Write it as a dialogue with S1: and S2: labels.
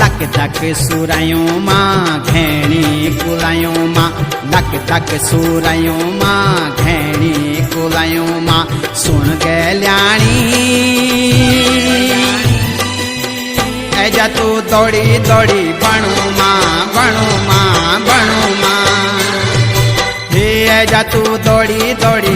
S1: luck धक सुरायों माँ घेणी कुलायों माँ लक धक सुरायों माँ घेणी कुलायों माँ सुन गल्याणी ऐजा तू दौड़ी दौड़ी बणु माँ बणु माँ बणु माँ हे ऐजा तू दौड़ी दौड़ी